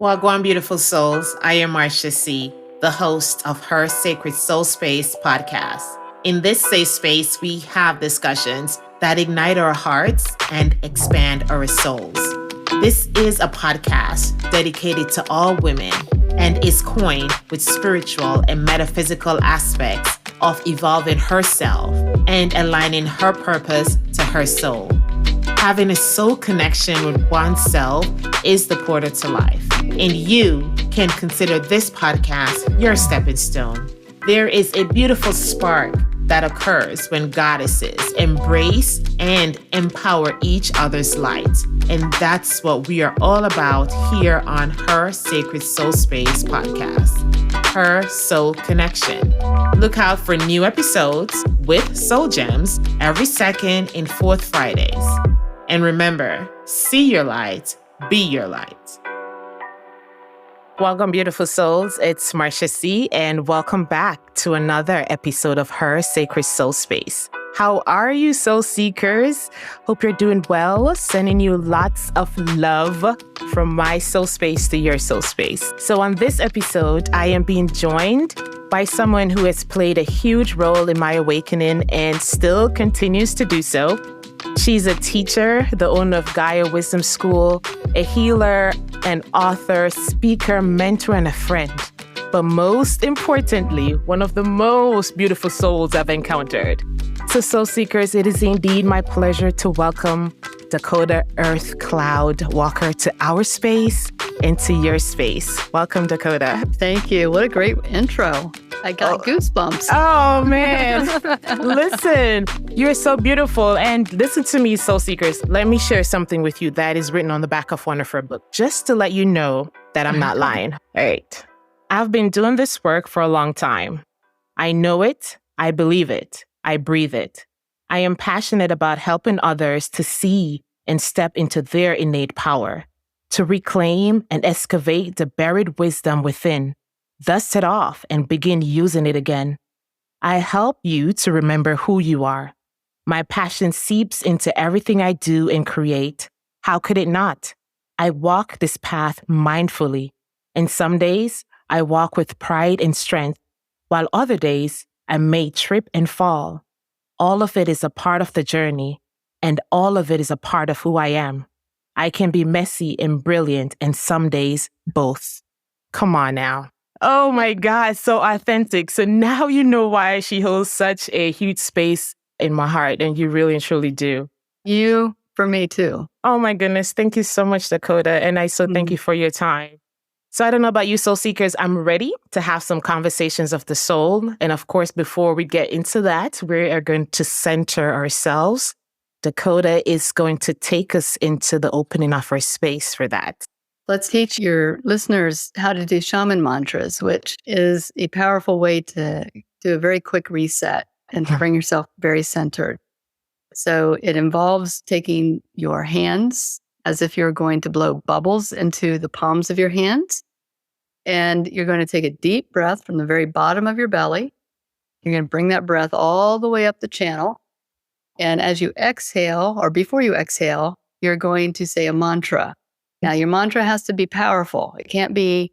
Wagwan beautiful souls, I am Marsha C, the host of Her Sacred Soul Space podcast. In this safe space, we have discussions that ignite our hearts and expand our souls. This is a podcast dedicated to all women and is coined with spiritual and metaphysical aspects of evolving herself and aligning her purpose to her soul. Having a soul connection with oneself is the portal to life, and you can consider this podcast your stepping stone. There is a beautiful spark that occurs when goddesses embrace and empower each other's light, and that's what we are all about here on Her Sacred Soul Space podcast. Her Soul Connection. Look out for new episodes with Soul Gems every second and fourth Fridays. And remember, see your light, be your light. Welcome, beautiful souls. It's Marsha C, and welcome back to another episode of Her Sacred Soul Space. How are you, soul seekers? Hope you're doing well. Sending you lots of love from my soul space to your soul space. So on this episode, I am being joined by someone who has played a huge role in my awakening and still continues to do so. She's a teacher, the owner of Gaia Wisdom School, a healer, an author, speaker, mentor, and a friend. But most importantly, one of the most beautiful souls I've encountered. So, soul seekers, it is indeed my pleasure to welcome Dakota Earth Cloud Walker to our space and to your space. Welcome, Dakota. Thank you. What a great intro. I got goosebumps. Oh, man. Listen, you're so beautiful. And listen to me, soul seekers. Let me share something with you that is written on the back of one of her books, just to let you know that I'm not lying. All right. I've been doing this work for a long time. I know it. I believe it. I breathe it. I am passionate about helping others to see and step into their innate power, to reclaim and excavate the buried wisdom within, dust it off and begin using it again. I help you to remember who you are. My passion seeps into everything I do and create. How could it not? I walk this path mindfully, and some days I walk with pride and strength, while other days I may trip and fall. All of it is a part of the journey, and all of it is a part of who I am. I can be messy and brilliant, and some days both. Come on now. Oh my God, so authentic. So now you know why she holds such a huge space in my heart, and you really and truly do. You for me too. Oh my goodness. Thank you so much, Dakota. And I so thank you for your time. So I don't know about you, soul seekers. I'm ready to have some conversations of the soul. And of course, before we get into that, we are going to center ourselves. Dakota is going to take us into the opening of our space for that. Let's teach your listeners how to do Shaman Mantras, which is a powerful way to do a very quick reset and to bring yourself very centered. So it involves taking your hands as if you're going to blow bubbles into the palms of your hands. And you're going to take a deep breath from the very bottom of your belly. You're going to bring that breath all the way up the channel. And as you exhale, or before you exhale, you're going to say a mantra. Now, your mantra has to be powerful. It can't be,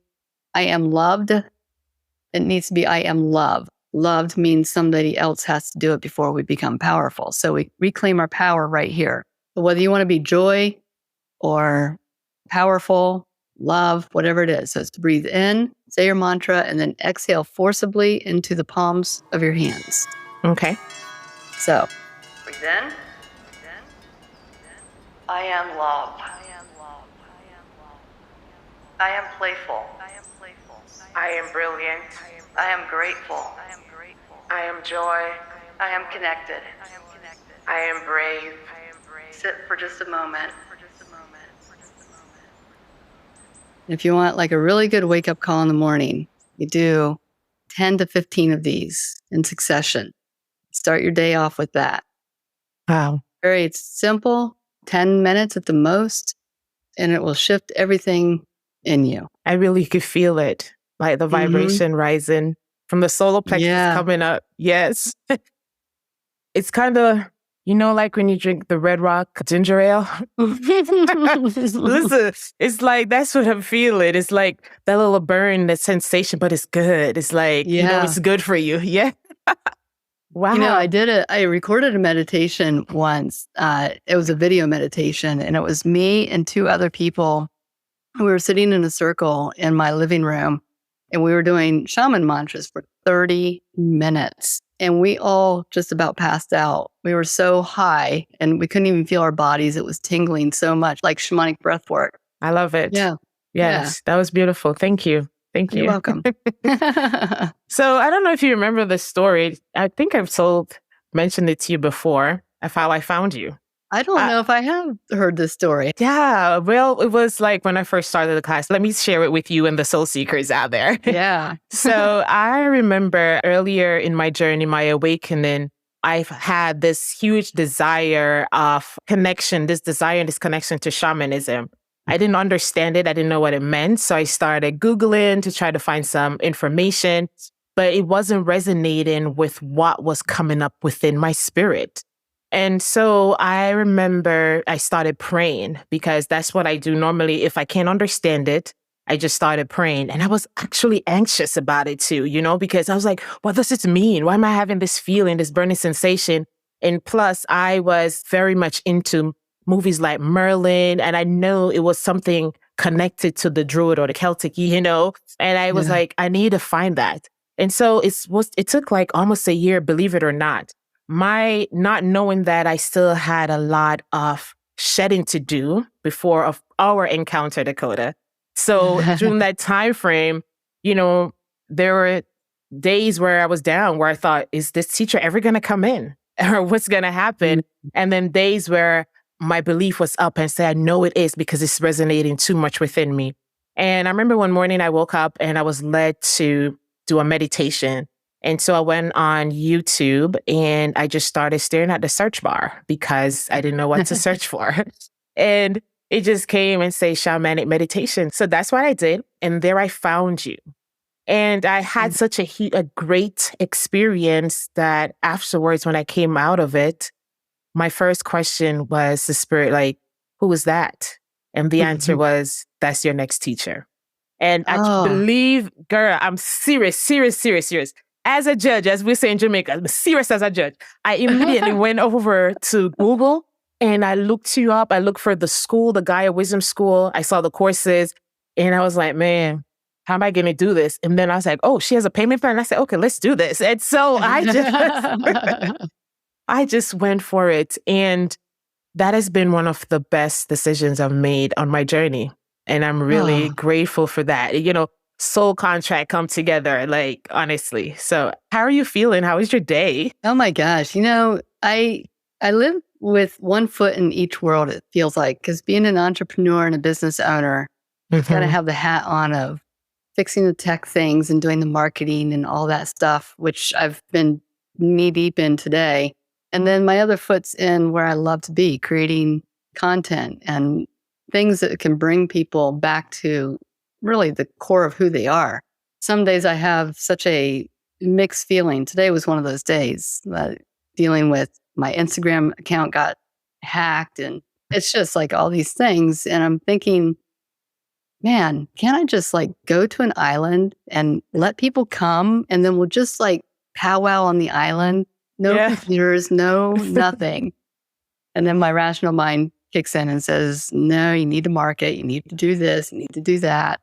I am loved. It needs to be, I am love. Loved means somebody else has to do it before we become powerful. So we reclaim our power right here. So whether you want to be joy or powerful, love, whatever it is. So it's to breathe in, say your mantra, and then exhale forcibly into the palms of your hands. Okay. So breathe in. I am love. I am playful. I am brilliant. I am grateful. I am joy. I am connected. I am brave. Sit for just a moment. If you want like a really good wake-up call in the morning, you do 10 to 15 of these in succession. Start your day off with that. Wow. It's simple, 10 minutes at the most, and it will shift everything in you. I really could feel it, like the vibration rising from the solar plexus coming up. Yes. It's kind of, You know, like when you drink the Red Rock ginger ale? Listen, it's like, that's what I'm feeling. It's like that little burn, that sensation, but it's good. It's like, it's good for you. Yeah. Wow. I recorded a meditation once. It was a video meditation, and it was me and two other people. We were sitting in a circle in my living room, and we were doing shaman mantras for 30 minutes. And we all just about passed out. We were so high and we couldn't even feel our bodies. It was tingling so much, like shamanic breath work. I love it. Yeah. Yes, that was beautiful. Thank you. Thank you. You're welcome. So I don't know if you remember the story. I think I've mentioned it to you before of how I found you. I don't know if I have heard this story. Yeah. Well, it was like when I first started the class. Let me share it with you and the soul seekers out there. Yeah. So I remember earlier in my journey, my awakening, I've had this huge desire of connection, this desire and this connection to shamanism. I didn't understand it. I didn't know what it meant. So I started Googling to try to find some information, but it wasn't resonating with what was coming up within my spirit. And so I remember I started praying, because that's what I do normally. If I can't understand it, I just started praying. And I was actually anxious about it too, because I was like, what does this mean? Why am I having this feeling, this burning sensation? And plus, I was very much into movies like Merlin, and I know it was something connected to the Druid or the Celtic, and I was like, I need to find that. And so it took like almost a year, believe it or not. My not knowing that I still had a lot of shedding to do before of our encounter, Dakota. So during that time frame, there were days where I was down, where I thought, is this teacher ever going to come in? Or what's going to happen? And then days where my belief was up and said, I know it is, because it's resonating too much within me. And I remember one morning I woke up and I was led to do a meditation. And so I went on YouTube and I just started staring at the search bar because I didn't know what to search for. And it just came and say shamanic meditation. So that's what I did. And there I found you. And I had such a great experience that afterwards, when I came out of it, my first question was the spirit, like, who was that? And the answer was, that's your next teacher. And I believe, girl, I'm serious. As a judge, as we say in Jamaica, I'm serious as a judge. I immediately went over to Google and I looked you up. I looked for the school, the Gaia Wisdom School. I saw the courses and I was like, man, how am I going to do this? And then I was like, oh, she has a payment plan. And I said, okay, let's do this. And so I just went for it. And that has been one of the best decisions I've made on my journey. And I'm really grateful for that. Soul contract come together, like, honestly. So how are you feeling? How was your day? Oh my gosh. I live with one foot in each world, it feels like, because being an entrepreneur and a business owner, you've got to have the hat on of fixing the tech things and doing the marketing and all that stuff, which I've been knee deep in today. And then my other foot's in where I love to be, creating content and things that can bring people back to really the core of who they are. Some days I have such a mixed feeling. Today was one of those days, dealing with my Instagram account got hacked, and it's just like all these things. And I'm thinking, man, can't I just like go to an island and let people come, and then we'll just like powwow on the island? No computers, no nothing. And then my rational mind kicks in and says, no, you need to market, you need to do this, you need to do that.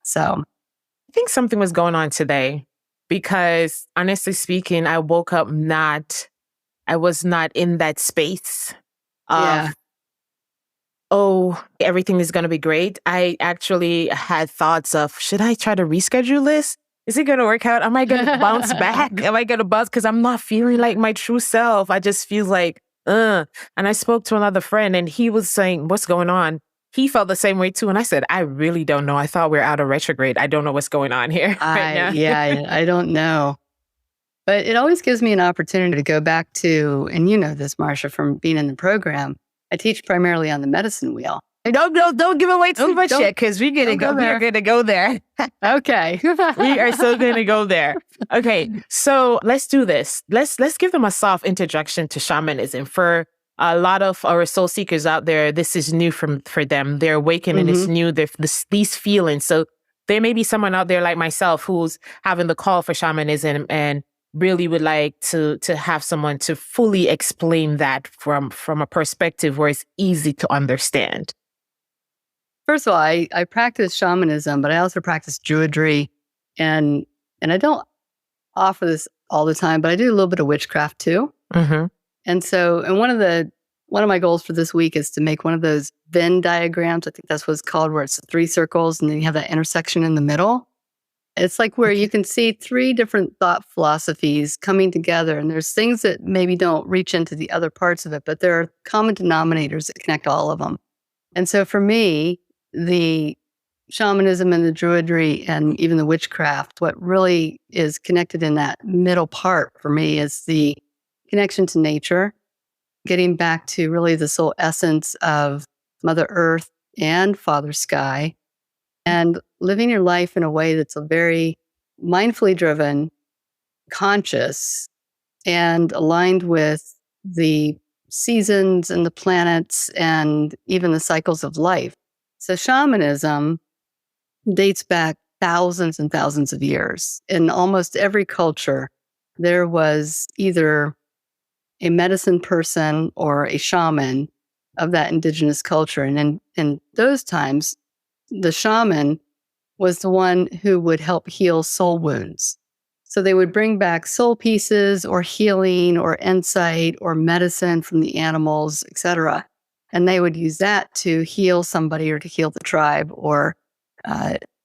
So I think something was going on today, because honestly speaking, I woke up I was not in that space of, everything is going to be great. I actually had thoughts of, should I try to reschedule this? Is it going to work out? Am I going to bounce back? Am I going to bounce? Because I'm not feeling like my true self. I just feel like, And I spoke to another friend and he was saying, what's going on? He felt the same way too. And I said, I really don't know. I thought we were out of retrograde. I don't know what's going on here right now. I don't know. But it always gives me an opportunity to go back to, and you know this, Marsha, from being in the program, I teach primarily on the medicine wheel. Don't give away too much yet, because we're gonna go. We're gonna go there. Okay. We are so gonna go there. Okay, so let's do this. Let's give them a soft introduction to shamanism. For a lot of our soul seekers out there, this is new for them. They're awakening. It's new. These feelings. So there may be someone out there like myself who's having the call for shamanism and really would like to have someone to fully explain that from a perspective where it's easy to understand. First of all, I practice shamanism, but I also practice druidry, and I don't offer this all the time, but I do a little bit of witchcraft too. Mm-hmm. And so, and one of my goals for this week is to make one of those Venn diagrams. I think that's what it's called, where it's 3 circles and then you have that intersection in the middle. It's like where you can see 3 different thought philosophies coming together, and there's things that maybe don't reach into the other parts of it, but there are common denominators that connect all of them. And so for me, the shamanism and the druidry and even the witchcraft, what really is connected in that middle part for me is the connection to nature, getting back to really the soul essence of Mother Earth and Father Sky, and living your life in a way that's a very mindfully driven, conscious, and aligned with the seasons and the planets and even the cycles of life. So shamanism dates back thousands and thousands of years. In almost every culture, there was either a medicine person or a shaman of that indigenous culture. And in those times, the shaman was the one who would help heal soul wounds. So they would bring back soul pieces or healing or insight or medicine from the animals, etc. And they would use that to heal somebody or to heal the tribe or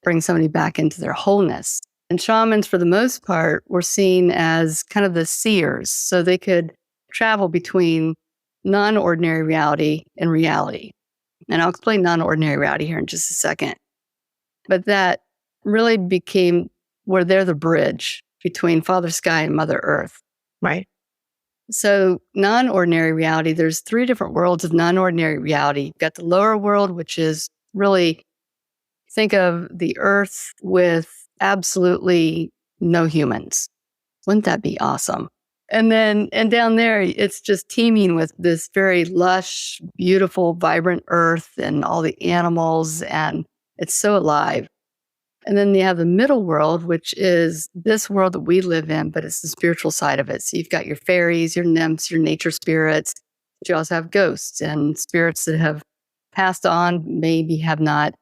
bring somebody back into their wholeness. And shamans, for the most part, were seen as kind of the seers. So they could travel between non-ordinary reality and reality. And I'll explain non-ordinary reality here in just a second. But that really became where they're the bridge between Father Sky and Mother Earth. Right. So non-ordinary reality, there's 3 different worlds of non-ordinary reality. You've got the lower world, which is really, think of the Earth with absolutely no humans. Wouldn't that be awesome? And down there, it's just teeming with this very lush, beautiful, vibrant Earth and all the animals, and it's so alive. And then you have the middle world, which is this world that we live in, but it's the spiritual side of it. So you've got your fairies, your nymphs, your nature spirits, but you also have ghosts and spirits that have passed on, maybe have not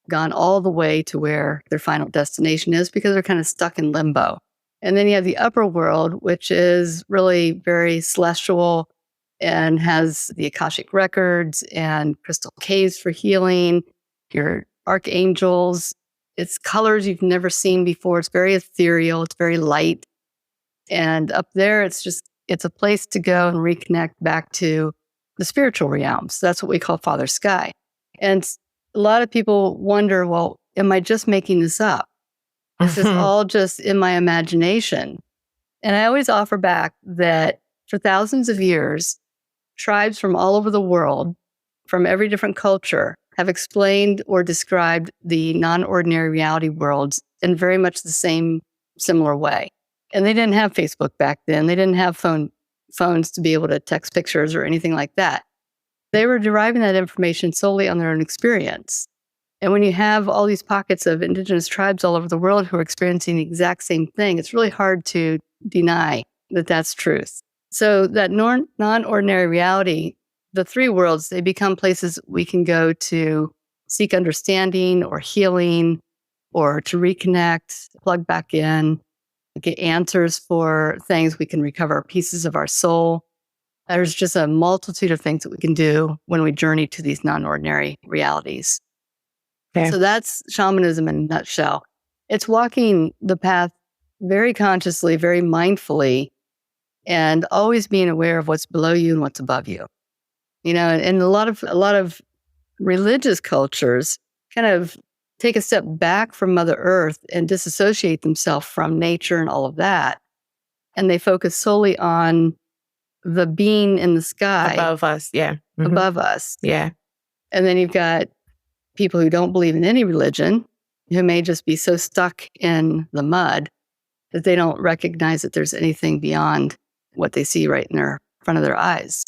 gone all the way to where their final destination is because they're kind of stuck in limbo. And then you have the upper world, which is really very celestial and has the Akashic records and crystal caves for healing, your archangels. It's colors you've never seen before. It's very ethereal. It's very light. And up there, it's a place to go and reconnect back to the spiritual realms. That's what we call Father Sky. And a lot of people wonder, well, am I just making this up? Is this all just in my imagination? And I always offer back that for thousands of years, tribes from all over the world, from every different culture, have explained or described the non-ordinary reality worlds in very much the same similar way. And they didn't have Facebook back then. They didn't have phones to be able to text pictures or anything like that. They were deriving that information solely on their own experience. And when you have all these pockets of indigenous tribes all over the world who are experiencing the exact same thing, it's really hard to deny that that's truth. So that non-ordinary reality, the 3 worlds, they become places we can go to seek understanding or healing or to reconnect, plug back in, get answers for things. We can recover pieces of our soul. There's just a multitude of things that we can do when we journey to these non-ordinary realities. Okay. So that's shamanism in a nutshell. It's walking the path very consciously, very mindfully, and always being aware of what's below you and what's above you. You know, and a lot of religious cultures kind of take a step back from Mother Earth and disassociate themselves from nature and all of that. And they focus solely on the being in the sky. Above us, yeah. Above us. Yeah. And then you've got people who don't believe in any religion, who may just be so stuck in the mud that they don't recognize that there's anything beyond what they see right in their front of their eyes.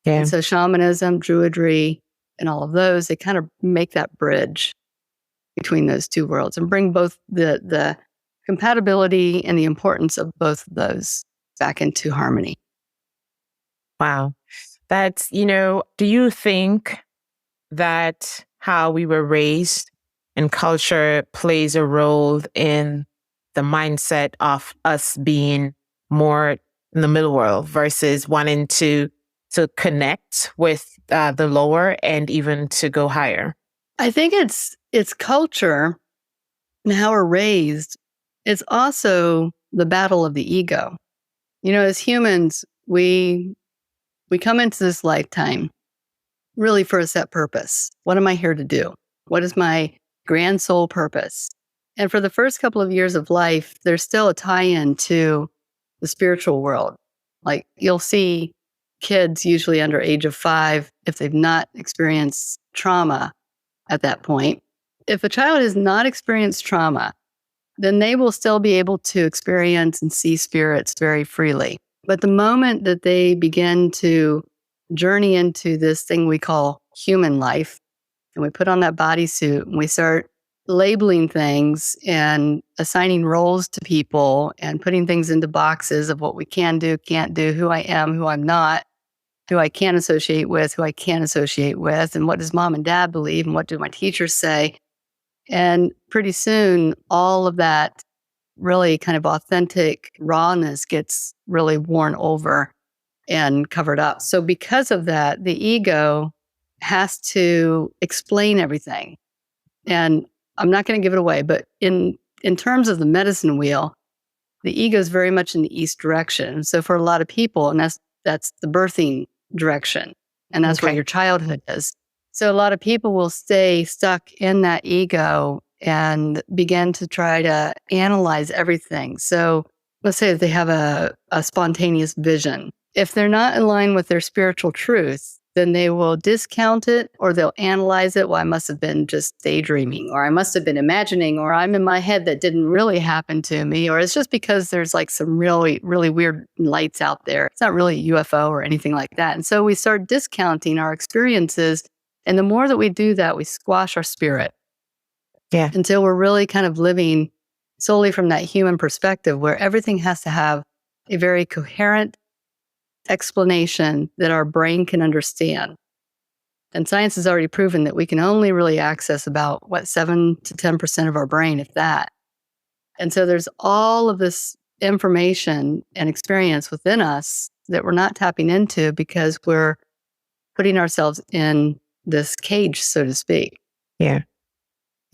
Yeah. And so shamanism, druidry, and all of those, they kind of make that bridge between those two worlds and bring both the compatibility and the importance of both of those back into harmony. Wow. That's, do you think that how we were raised and culture plays a role in the mindset of us being more in the middle world versus wanting to connect with the lower and even to go higher? I think it's culture and how we're raised. It's also the battle of the ego. As humans, we come into this lifetime really for a set purpose. What am I here to do? What is my grand soul purpose? And for the first couple of years of life, there's still a tie-in to the spiritual world. Like you'll see kids usually under age of 5, if they've not experienced trauma at that point. If a child has not experienced trauma, then they will still be able to experience and see spirits very freely. But the moment that they begin to journey into this thing we call human life, and we put on that bodysuit and we start labeling things and assigning roles to people and putting things into boxes of what we can do, can't do, who I am, who I'm not, who I can associate with, who I can't associate with, and what does mom and dad believe, and what do my teachers say. And pretty soon, all of that really kind of authentic rawness gets really worn over and covered up. So because of that, the ego has to explain everything. And I'm not going to give it away, but in terms of the medicine wheel, the ego is very much in the east direction. So for a lot of people, and that's the birthing direction, and that's where your childhood is. So a lot of people will stay stuck in that ego and begin to try to analyze everything. So let's say that they have a spontaneous vision. If they're not in line with their spiritual truth, then they will discount it, or they'll analyze it. Well, I must have been just daydreaming, or I must have been imagining, or I'm in my head that didn't really happen to me, or it's just because there's like some really, really weird lights out there. It's not really a UFO or anything like that. And so we start discounting our experiences. And the more that we do that, we squash our spirit. Yeah. Until we're really kind of living solely from that human perspective, where everything has to have a very coherent explanation that our brain can understand. And science has already proven that we can only really access about 7 to 10% of our brain, if that. And so there's all of this information and experience within us that we're not tapping into because we're putting ourselves in this cage, so to speak. Yeah.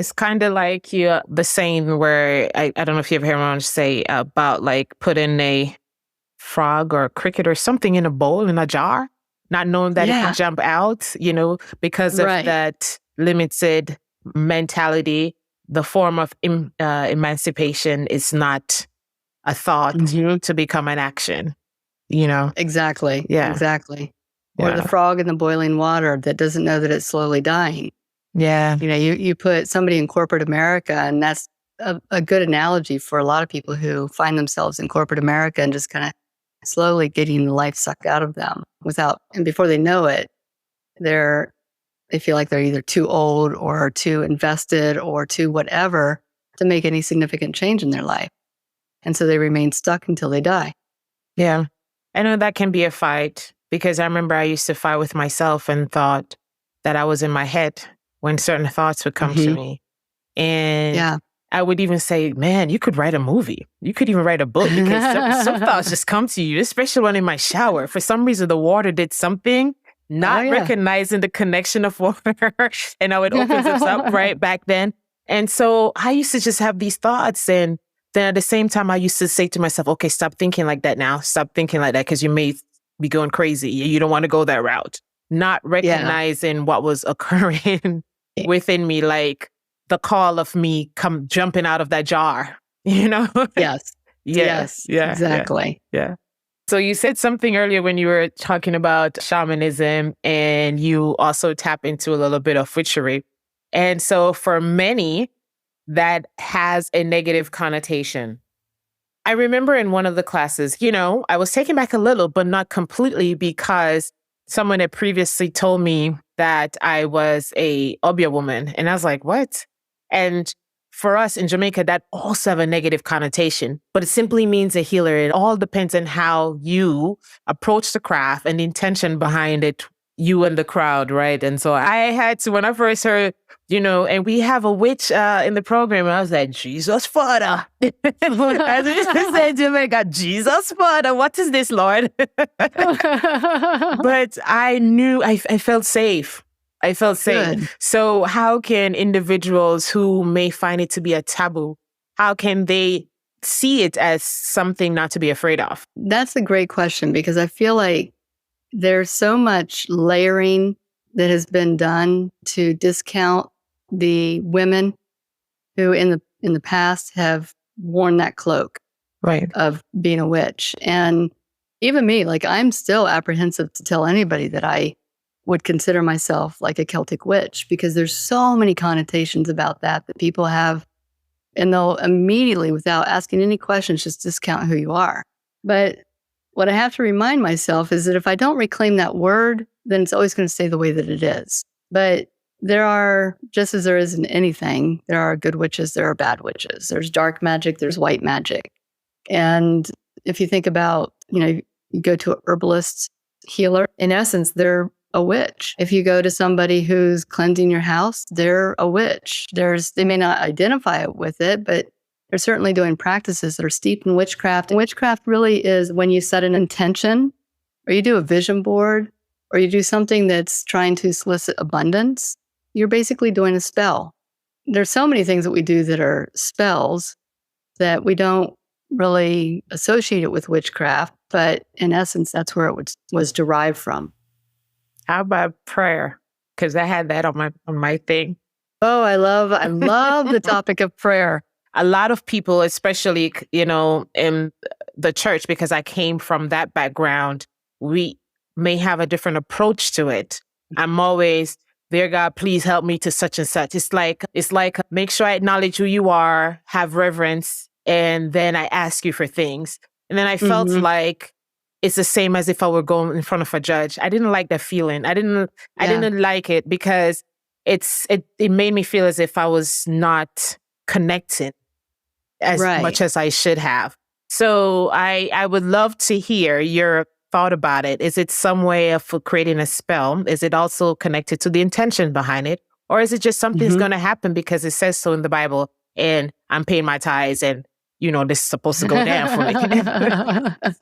It's kind of like the saying where I don't know if you ever heard anyone say about like putting a frog or a cricket or something in a bowl in a jar, not knowing that it can jump out, because of that limited mentality. The form of emancipation is not a thought to become an action, Exactly. Yeah. Exactly. Or the frog in the boiling water that doesn't know that it's slowly dying. Yeah. You put somebody in corporate America, and that's a good analogy for a lot of people who find themselves in corporate America and just kind of slowly getting the life sucked out of them and before they know it, they feel like they're either too old or too invested or too whatever to make any significant change in their life. And so they remain stuck until they die. Yeah. I know that can be a fight, because I remember I used to fight with myself and thought that I was in my head when certain thoughts would come to me. And I would even say, man, you could write a movie. You could even write a book, because some thoughts just come to you, especially when in my shower. For some reason, the water did something, not recognizing the connection of water, and how it opens us up right back then. And so I used to just have these thoughts. And then at the same time, I used to say to myself, okay, stop thinking like that now. Stop thinking like that, because you may be going crazy. You don't want to go that route. Not recognizing what was occurring within me, like the call of me jumping out of that jar, Yes. Yes. Yeah. Exactly. Yeah. So you said something earlier when you were talking about shamanism and you also tap into a little bit of witchery. And so for many, that has a negative connotation. I remember in one of the classes, I was taken back a little, but not completely because someone had previously told me that I was a Obia woman. And I was like, what? And for us in Jamaica, that also have a negative connotation, but it simply means a healer. It all depends on how you approach the craft and the intention behind it, you and the crowd, right? And so I had to, when I first heard, and we have a witch in the program, and I was like, Jesus Father. As we say in Jamaica, Jesus Father, what is this, Lord? But I knew, I felt safe. I felt safe. Good. So how can individuals who may find it to be a taboo, how can they see it as something not to be afraid of? That's a great question, because I feel like there's so much layering that has been done to discount the women who in the past have worn that cloak, right, of being a witch. And even me, like, I'm still apprehensive to tell anybody that I would consider myself like a Celtic witch, because there's so many connotations about that people have, and they'll immediately, without asking any questions, just discount who you are. But what I have to remind myself is that if I don't reclaim that word, then it's always going to stay the way that it is. But there are, just as there is in anything, there are good witches, there are bad witches. There's dark magic, there's white magic. And if you think about, you go to a herbalist healer, in essence, they're a witch. If you go to somebody who's cleansing your house, they're a witch. They may not identify with it, but they're certainly doing practices that are steeped in witchcraft. And witchcraft really is when you set an intention, or you do a vision board, or you do something that's trying to solicit abundance. You're basically doing a spell. There's so many things that we do that are spells that we don't really associate it with witchcraft, but in essence, that's where it was derived from. How about prayer? Because I had that on my thing. Oh, I love the topic of prayer. A lot of people, especially, in the church, because I came from that background, we may have a different approach to it. I'm always, dear God, please help me to such and such. It's like, make sure I acknowledge who you are, have reverence, and then I ask you for things. And then I felt like it's the same as if I were going in front of a judge. I didn't like that feeling. I didn't like it because it made me feel as if I was not connected as much as I should have. So I would love to hear your thought about it. Is it some way of creating a spell? Is it also connected to the intention behind it? Or is it just something's going to happen because it says so in the Bible and I'm paying my tithes and, this is supposed to go down for me?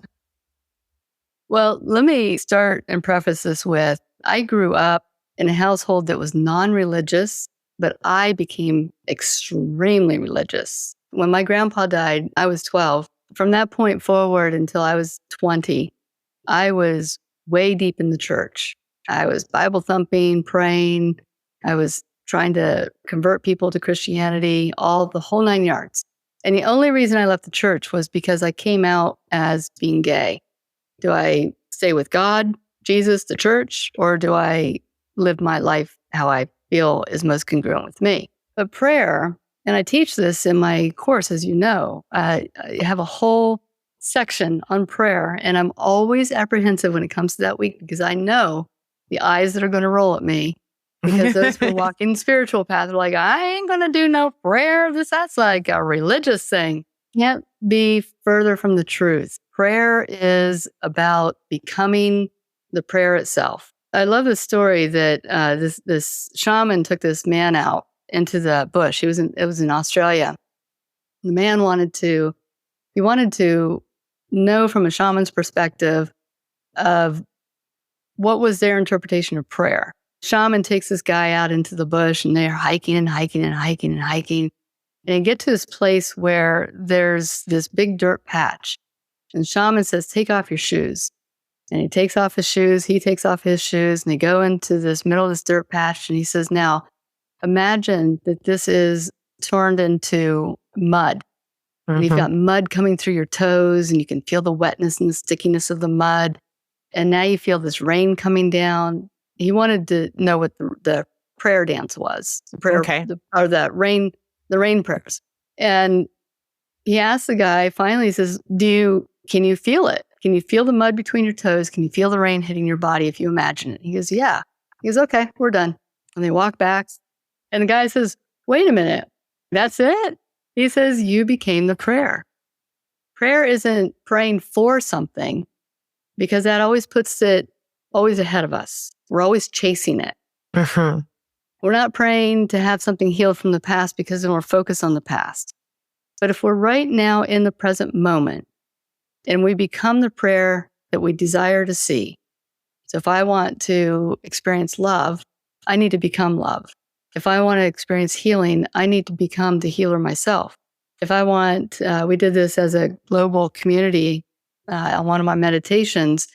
Well, let me start and preface this with, I grew up in a household that was non-religious, but I became extremely religious. When my grandpa died, I was 12. From that point forward until I was 20, I was way deep in the church. I was Bible thumping, praying. I was trying to convert people to Christianity, the whole 9 yards. And the only reason I left the church was because I came out as being gay. Do I stay with God, Jesus, the church, or do I live my life how I feel is most congruent with me? But prayer, and I teach this in my course, as you know, I have a whole section on prayer, and I'm always apprehensive when it comes to that week because I know the eyes that are going to roll at me, because those who are walking the spiritual path are like, I ain't going to do no prayer. That's like a religious thing. Can't be further from the truth. Prayer is about becoming the prayer itself. I love the story that this shaman took this man out into the bush. It was in Australia. The man wanted to know from a shaman's perspective of what was their interpretation of prayer. Shaman takes this guy out into the bush, and they're hiking and hiking and hiking and hiking. And they get to this place where there's this big dirt patch. And shaman says, take off your shoes. And he takes off his shoes, he takes off his shoes, and they go into this middle of this dirt patch. And he says, now, imagine that this is turned into mud. And you've got mud coming through your toes, and you can feel the wetness and the stickiness of the mud. And now you feel this rain coming down. He wanted to know what the prayer dance was, the rain prayers. And he asked the guy, finally, he says, can you feel it? Can you feel the mud between your toes? Can you feel the rain hitting your body if you imagine it? He goes, yeah. He goes, okay, we're done. And they walk back. And the guy says, wait a minute, that's it? He says, you became the prayer. Prayer isn't praying for something, because that always puts it always ahead of us. We're always chasing it. We're not praying to have something healed from the past, because then we're focused on the past. But if we're right now in the present moment and we become the prayer that we desire to see. So if I want to experience love, I need to become love. If I want to experience healing, I need to become the healer myself. If I want, we did this as a global community on one of my meditations.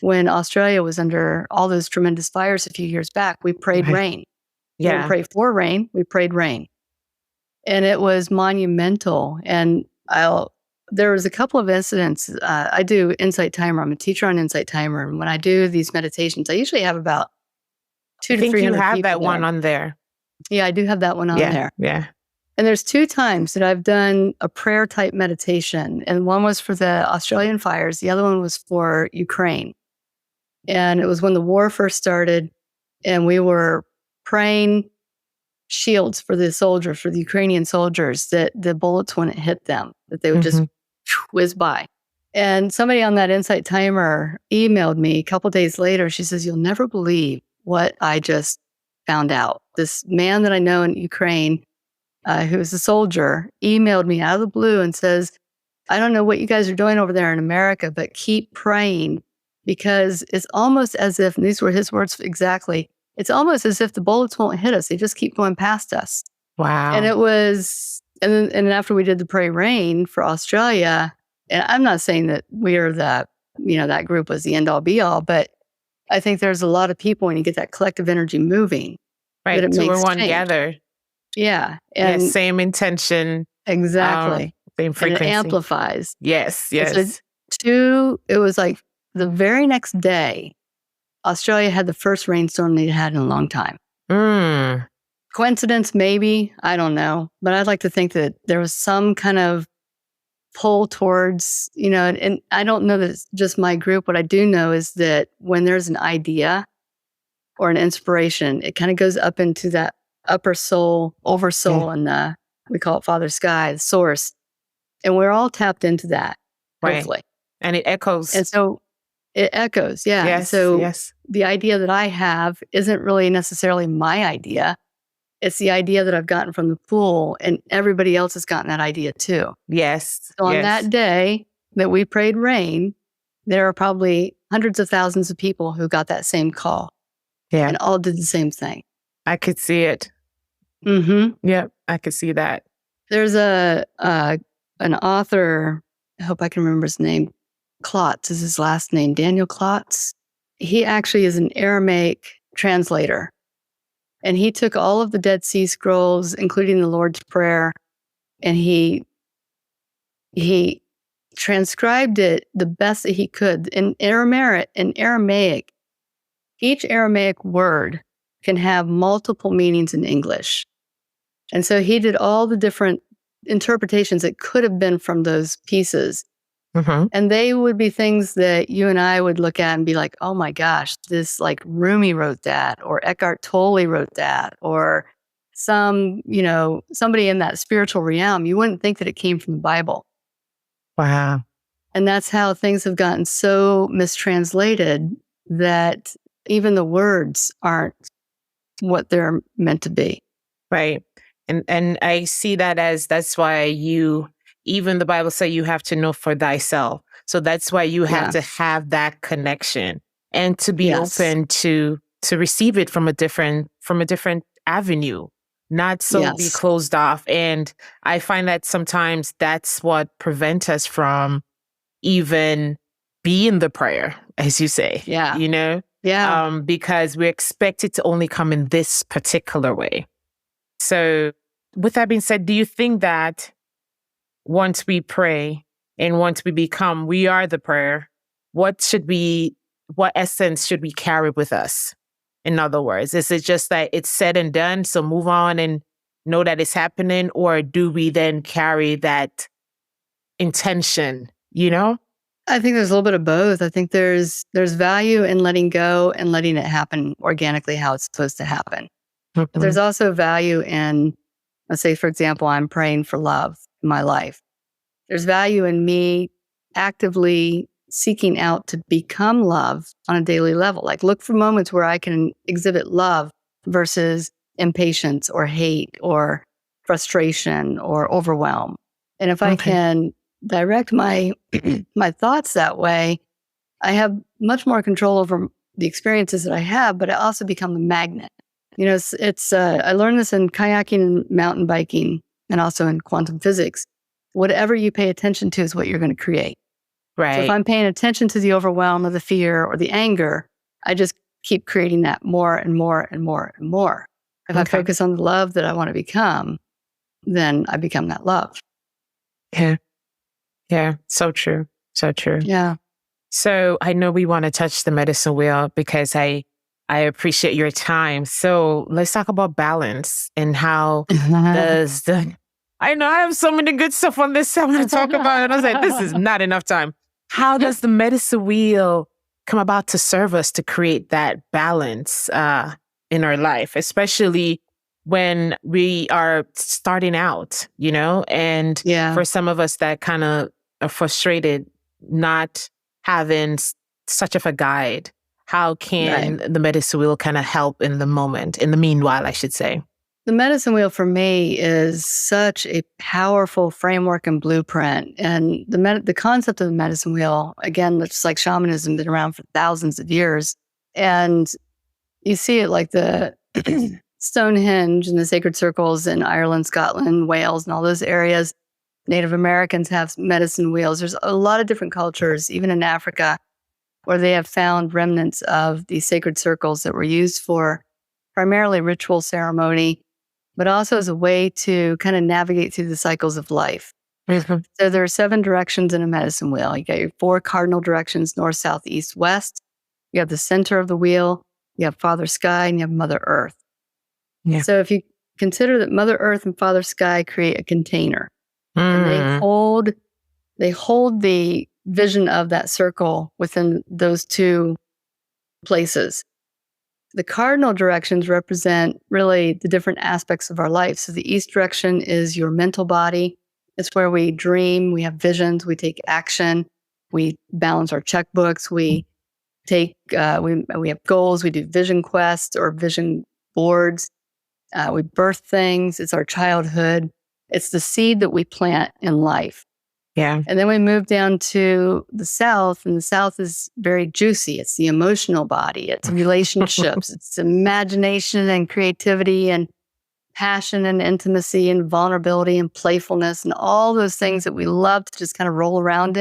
When Australia was under all those tremendous fires a few years back, we prayed rain. We didn't pray for rain, we prayed rain. And it was monumental. And there was a couple of incidents. I do Insight Timer. I'm a teacher on Insight Timer. And when I do these meditations, I usually have about 200 to 300 people. I think you have that one on there. Yeah, I do have that one on there. Yeah. And there's 2 times that I've done a prayer type meditation. And one was for the Australian fires. The other one was for Ukraine. And it was when the war first started, and we were praying shields for the Ukrainian soldiers, that the bullets wouldn't hit them, that they would just whiz by. And somebody on that Insight Timer emailed me a couple days later. She says, you'll never believe what I just found out. This man that I know in Ukraine, who is a soldier, emailed me out of the blue and says, I don't know what you guys are doing over there in America, but keep praying, because it's almost as if, and these were his words exactly, it's almost as if the bullets won't hit us. They just keep going past us. Wow. And it was, and then after we did the Pray Rain for Australia, and I'm not saying that we are that group was the end all be all, but I think there's a lot of people, when you get that collective energy moving, right, that it 2 makes or 1 change. together. Yeah. And same intention. Exactly. Same frequency. And it amplifies. Yes. So it was like the very next day, Australia had the first rainstorm they'd had in a long time. Coincidence, maybe, I don't know. But I'd like to think that there was some kind of pull towards, and I don't know that it's just my group. What I do know is that when there's an idea or an inspiration, it kind of goes up into that upper soul, oversoul, and we call it Father Sky, the source. And we're all tapped into that, hopefully. And it echoes. And so it echoes, yeah. Yes, so yes. The idea that I have isn't really necessarily my idea. It's the idea that I've gotten from the pool, and everybody else has gotten that idea too. Yes. So on that day that we prayed rain, there are probably hundreds of thousands of people who got that same call. Yeah. And all did the same thing. I could see it. Yep, I could see that. There's an author, I hope I can remember his name. Klotz is his last name, Daniel Klotz. He actually is an Aramaic translator. And he took all of the Dead Sea Scrolls, including the Lord's Prayer, and he transcribed it the best that he could. In Aramaic, each Aramaic word can have multiple meanings in English. And so he did all the different interpretations that could have been from those pieces. And they would be things that you and I would look at and be like, oh my gosh, this like Rumi wrote that, or Eckhart Tolle wrote that, or somebody in that spiritual realm. You wouldn't think that it came from the Bible. Wow. And that's how things have gotten so mistranslated that even the words aren't what they're meant to be. Right. And I see that as, that's why even the Bible says you have to know for thyself. So that's why you have to have that connection and to be open to receive it from a different avenue, not so be closed off. And I find that sometimes that's what prevents us from even being the prayer, as you say. Yeah. Because we expect it to only come in this particular way. So with that being said, do you think that once we pray and once we become, we are the prayer, what essence should we carry with us? In other words, is it just that it's said and done, so move on and know that it's happening? Or do we then carry that intention, I think there's a little bit of both. I think there's value in letting go and letting it happen organically how it's supposed to happen. But there's also value in, let's say, for example, I'm praying for love in my life. There's value in me actively seeking out to become love on a daily level. Like look for moments where I can exhibit love versus impatience or hate or frustration or overwhelm. And if I can direct my my thoughts that way, I have much more control over the experiences that I have, but I also become a magnet. It's I learned this in kayaking and mountain biking and also in quantum physics. Whatever you pay attention to is what you're going to create. Right. So if I'm paying attention to the overwhelm or the fear or the anger, I just keep creating that more and more and more and more. If I focus on the love that I want to become, then I become that love. Yeah. Yeah. So true. So true. Yeah. So I know we want to touch the medicine wheel because I appreciate your time. So let's talk about balance and how does I know I have so many good stuff on this I want to talk about. And I was like, this is not enough time. How does the medicine wheel come about to serve us to create that balance in our life, especially when we are starting out, and for some of us that kind of are frustrated not having such of a guide? How can the medicine wheel kind of help in the moment, in the meanwhile, I should say? The medicine wheel for me is such a powerful framework and blueprint. And the concept of the medicine wheel, again, it's like shamanism, been around for thousands of years. And you see it like the Stonehenge and the sacred circles in Ireland, Scotland, Wales, and all those areas. Native Americans have medicine wheels. There's a lot of different cultures, even in Africa, where they have found remnants of these sacred circles that were used for primarily ritual ceremony, but also as a way to kind of navigate through the cycles of life. So there are 7 directions in a medicine wheel. You got your 4 cardinal directions, north, south, east, west. You have the center of the wheel. You have Father Sky and you have Mother Earth. Yeah. So if you consider that Mother Earth and Father Sky create a container, and they hold the vision of that circle within those 2 places. The cardinal directions represent really the different aspects of our life. So the east direction is your mental body. It's where we dream, we have visions, we take action, we balance our checkbooks, we take we have goals, we do vision quests or vision boards. We birth things. It's our childhood. It's the seed that we plant in life. Yeah. And then we move down to the south, and the south is very juicy. It's the emotional body. It's relationships. It's imagination and creativity and passion and intimacy and vulnerability and playfulness and all those things that we love to just kind of roll around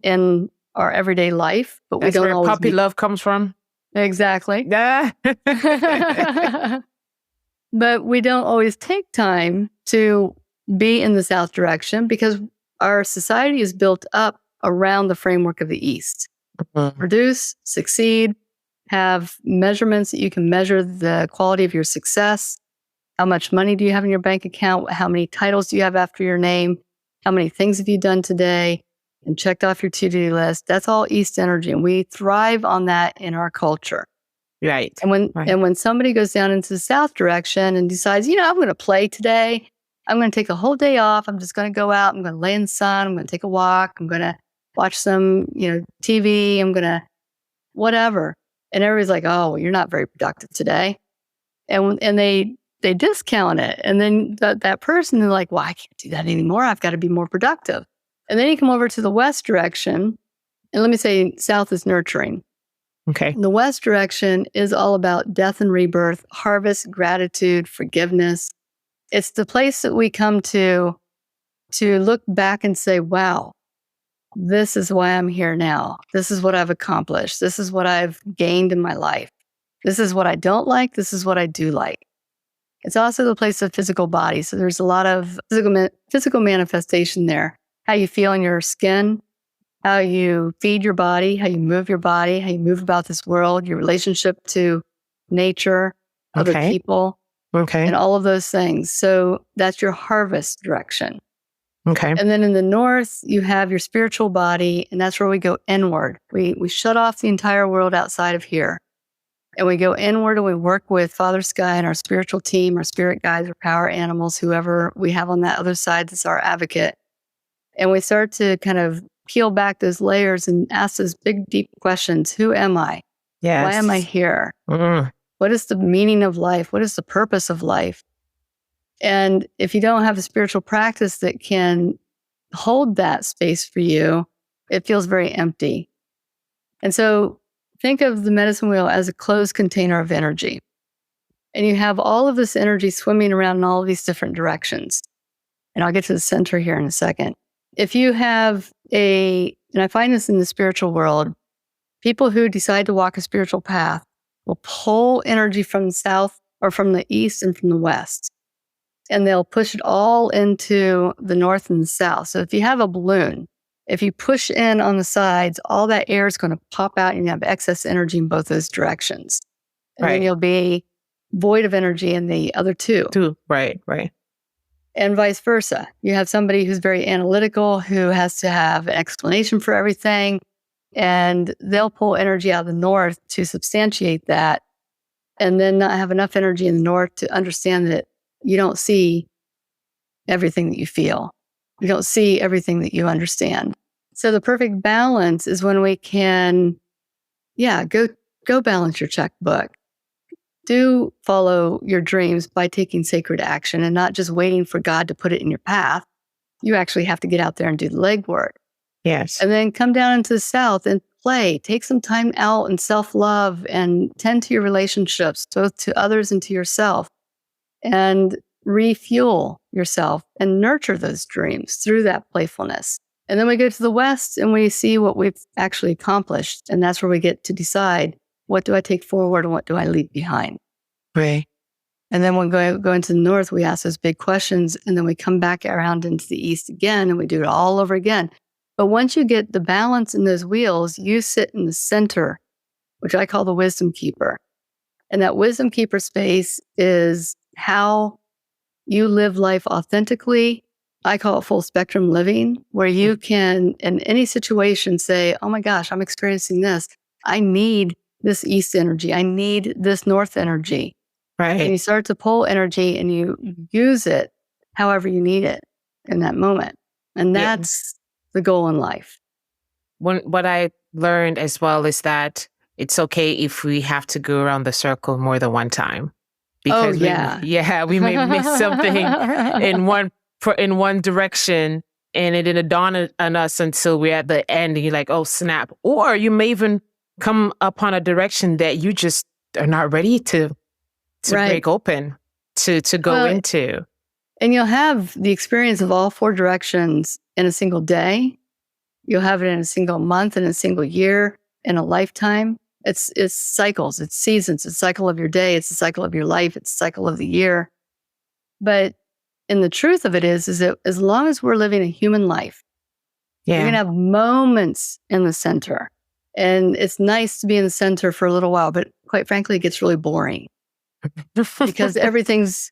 in our everyday life. But That's we don't where always puppy love comes from. Exactly. Yeah. But we don't always take time to be in the south direction because our society is built up around the framework of the East. Produce, succeed, have measurements that you can measure the quality of your success. How much money do you have in your bank account? How many titles do you have after your name? How many things have you done today? And checked off your to-do list. That's all East energy. And we thrive on that in our culture. Right. And when somebody goes down into the south direction and decides, I'm going to play today. I'm going to take the whole day off. I'm just going to go out. I'm going to lay in the sun. I'm going to take a walk. I'm going to watch some, TV. I'm going to whatever. And everybody's like, oh, well, you're not very productive today. And they discount it. And then that person is like, well, I can't do that anymore. I've got to be more productive. And then you come over to the west direction. And let me say south is nurturing. Okay. The west direction is all about death and rebirth, harvest, gratitude, forgiveness. It's the place that we come to look back and say, wow, this is why I'm here now. This is what I've accomplished. This is what I've gained in my life. This is what I don't like. This is what I do like. It's also the place of physical body. So there's a lot of physical manifestation there. How you feel in your skin, how you feed your body, how you move your body, how you move about this world, your relationship to nature, other people, and all of those things. So that's your harvest direction. Okay. And then in the north, you have your spiritual body, and that's where we go inward. We shut off the entire world outside of here. And we go inward and we work with Father Sky and our spiritual team, our spirit guides, our power animals, whoever we have on that other side that's our advocate. And we start to kind of peel back those layers and ask those big, deep questions. Who am I? Yes. Why am I here? What is the meaning of life? What is the purpose of life? And if you don't have a spiritual practice that can hold that space for you, it feels very empty. And so think of the medicine wheel as a closed container of energy. And you have all of this energy swimming around in all of these different directions. And I'll get to the center here in a second. If you have and I find this in the spiritual world, people who decide to walk a spiritual path will pull energy from the south or from the east and from the west. And they'll push it all into the north and the south. So if you have a balloon, if you push in on the sides, all that air is going to pop out and you have excess energy in both those directions. And then you'll be void of energy in the other two. Right. And vice versa. You have somebody who's very analytical, who has to have an explanation for everything, and they'll pull energy out of the north to substantiate that, and then not have enough energy in the north to understand that you don't see everything that you feel. You don't see everything that you understand. So the perfect balance is when we can, go balance your checkbook. Do follow your dreams by taking sacred action and not just waiting for God to put it in your path. You actually have to get out there and do the legwork. Yes. And then come down into the south and play. Take some time out and self-love and tend to your relationships, both to others and to yourself. And refuel yourself and nurture those dreams through that playfulness. And then we go to the west and we see what we've actually accomplished. And that's where we get to decide, what do I take forward and what do I leave behind? Right. And then when we go into the north, we ask those big questions, and then we come back around into the east again, and we do it all over again. But once you get the balance in those wheels, you sit in the center, which I call the wisdom keeper. And that wisdom keeper space is how you live life authentically. I call it full spectrum living, where you can, in any situation, say, oh my gosh, I'm experiencing this. I need this east energy. I need this north energy. Right. And you start to pull energy and you use it however you need it in that moment. And that's the goal in life. What I learned as well is that it's okay if we have to go around the circle more than one time. Because we may miss something in one direction, and it didn't dawn on us until we're at the end and you're like, oh, snap. Or you may even come upon a direction that you just are not ready to break open, to go into. And you'll have the experience of all four directions in a single day. You'll have it in a single month, in a single year, in a lifetime. It's cycles, it's seasons, it's a cycle of your day, it's a cycle of your life, it's a cycle of the year. But and the truth of it is that as long as we're living a human life, you're going to have moments in the center. And it's nice to be in the center for a little while, but quite frankly, it gets really boring because everything's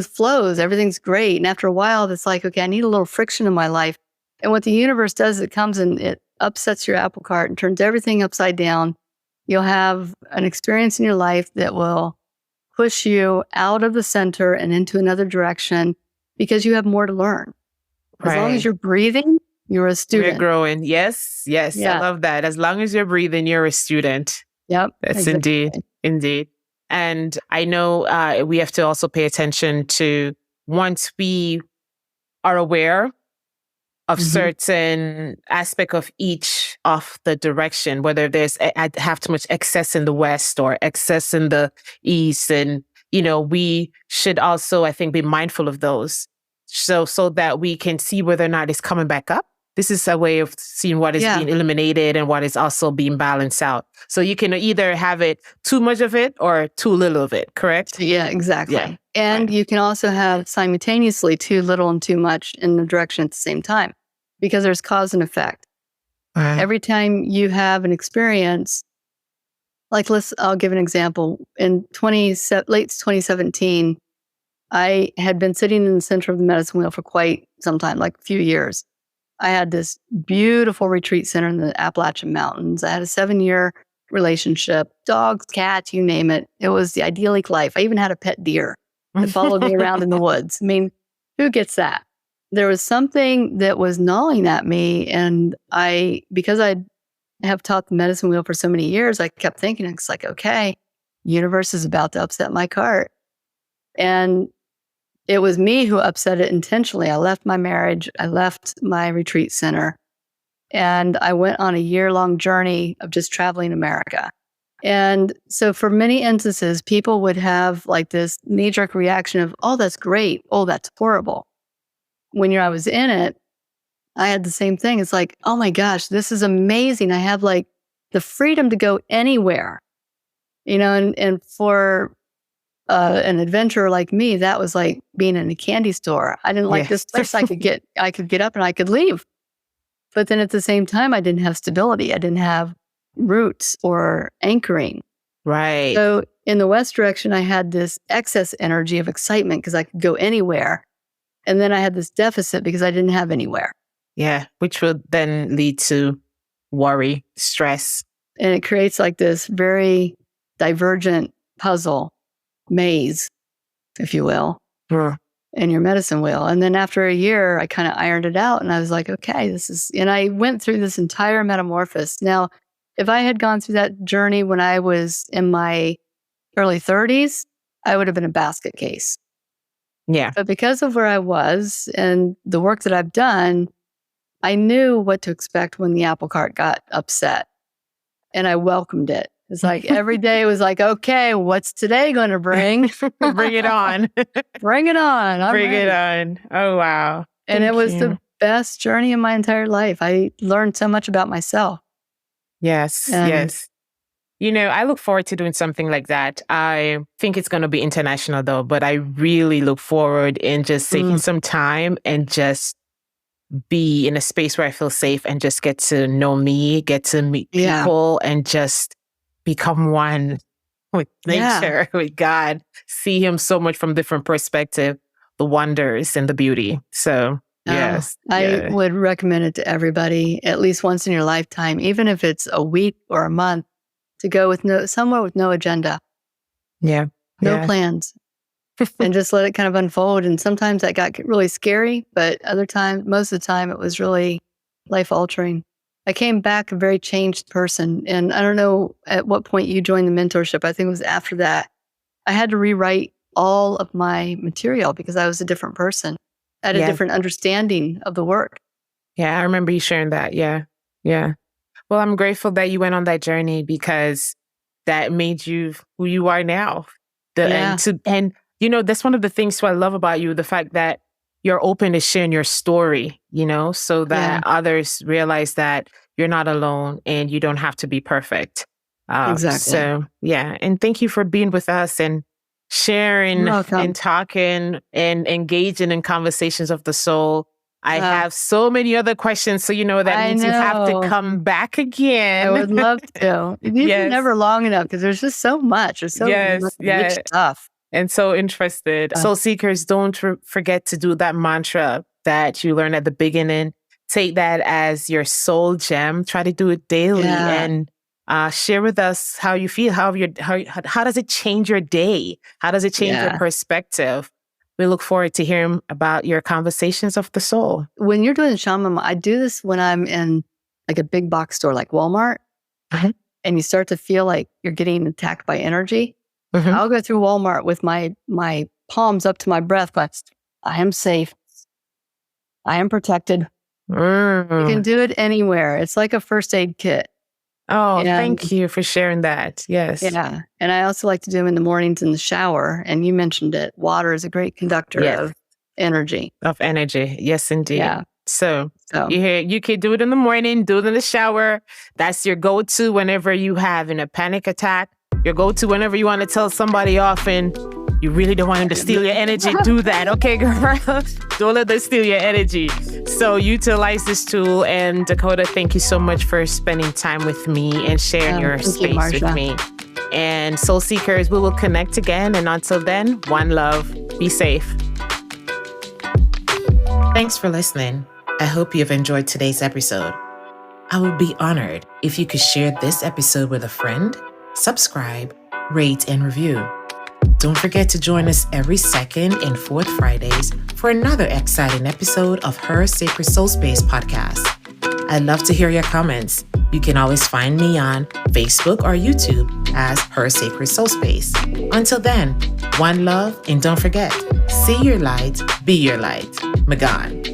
flows, everything's great. And after a while, it's like, okay, I need a little friction in my life. And what the universe does, it comes and it upsets your apple cart and turns everything upside down. You'll have an experience in your life that will push you out of the center and into another direction because you have more to learn. As long as you're breathing, you're a student. You're growing. Yes. Yeah. I love that. As long as you're breathing, you're a student. Yep. That's indeed. And I know we have to also pay attention to, once we are aware of certain aspect of each of the direction, whether there's have too much excess in the west or excess in the east, and we should also, I think, be mindful of those, so that we can see whether or not it's coming back up. This is a way of seeing what is being eliminated and what is also being balanced out. So you can either have it too much of it or too little of it, correct? Yeah, exactly. And you can also have simultaneously too little and too much in the direction at the same time, because there's cause and effect. Every time you have an experience, like I'll give an example. In late 2017, I had been sitting in the center of the medicine wheel for quite some time, like a few years. I had this beautiful retreat center in the Appalachian Mountains. I had a 7-year relationship, dogs, cats, you name it. It was the idyllic life. I even had a pet deer that followed me around in the woods. I mean, who gets that? There was something that was gnawing at me. And because I have taught the medicine wheel for so many years, I kept thinking, it's like, okay, universe is about to upset my cart. And it was me who upset it intentionally. I left my marriage. I left my retreat center. And I went on a year-long journey of just traveling America. And so for many instances, people would have like this knee-jerk reaction of, oh, that's great. Oh, that's horrible. When I was in it, I had the same thing. It's like, oh my gosh, this is amazing. I have like the freedom to go anywhere, and for an adventurer like me, that was like being in a candy store. I didn't like this place. I could get up and I could leave. But then at the same time, I didn't have stability. I didn't have roots or anchoring. Right. So in the West direction, I had this excess energy of excitement because I could go anywhere. And then I had this deficit because I didn't have anywhere. Yeah, which would then lead to worry, stress. And it creates like this very divergent puzzle maze, if you will, in your medicine wheel. And then after a year, I kind of ironed it out and I was like, okay, and I went through this entire metamorphosis. Now, if I had gone through that journey when I was in my early 30s, I would have been a basket case. Yeah. But because of where I was and the work that I've done, I knew what to expect when the apple cart got upset. And I welcomed it. It's like every day it was like, okay, what's today going to bring? Bring it on. Bring it on. Bring it on. Oh, wow. And it was the best journey in my entire life. I learned so much about myself. Yes, yes. I look forward to doing something like that. I think it's going to be international though, but I really look forward in just taking some time and just be in a space where I feel safe and just get to know me, get to meet people and just become one with nature, with God, see him so much from different perspective, the wonders and the beauty. So yes. I would recommend it to everybody at least once in your lifetime, even if it's a week or a month, to go with somewhere with no agenda. Yeah. No plans. And just let it kind of unfold. And sometimes that got really scary, but most of the time it was really life altering. I came back a very changed person. And I don't know at what point you joined the mentorship. I think it was after that. I had to rewrite all of my material because I was a different person. I had a different understanding of the work. Yeah, I remember you sharing that. Yeah. Yeah. Well, I'm grateful that you went on that journey because that made you who you are now. And that's one of the things I love about you, the fact that you're open to sharing your story, so that others realize that you're not alone and you don't have to be perfect. Exactly. So, and thank you for being with us and sharing and talking and engaging in conversations of the soul. I have so many other questions, so that means you have to come back again. I would love to. These are never long enough because there's just so much. There's so much rich stuff. And so interested. Soul seekers, don't forget to do that mantra that you learned at the beginning. Take that as your soul gem. Try to do it daily and share with us how you feel. How does it change your day? How does it change your perspective? We look forward to hearing about your conversations of the soul. When you're doing shaman, I do this when I'm in like a big box store like Walmart, and you start to feel like you're getting attacked by energy. I'll go through Walmart with my palms up to my breast, but I am safe. I am protected. You can do it anywhere. It's like a first aid kit. Oh, thank you for sharing that. Yes. Yeah. And I also like to do them in the mornings in the shower. And you mentioned it. Water is a great conductor of energy. Of energy. Yes, indeed. Yeah. So you can do it in the morning, do it in the shower. That's your go-to whenever you have a panic attack. Your go-to whenever you want to tell somebody off and You really don't want him to steal your energy. Do that, okay, girl? Don't let them steal your energy. So utilize this tool. And Dakota, thank you so much for spending time with me and sharing your space with me. And Soul Seekers, we will connect again. And until then, one love. Be safe. Thanks for listening. I hope you've enjoyed today's episode. I would be honored if you could share this episode with a friend, subscribe, rate, and review. Don't forget to join us every second and fourth Fridays for another exciting episode of Her Sacred Soul Space podcast. I'd love to hear your comments. You can always find me on Facebook or YouTube as Her Sacred Soul Space. Until then, one love, and don't forget, see your light, be your light. Magan.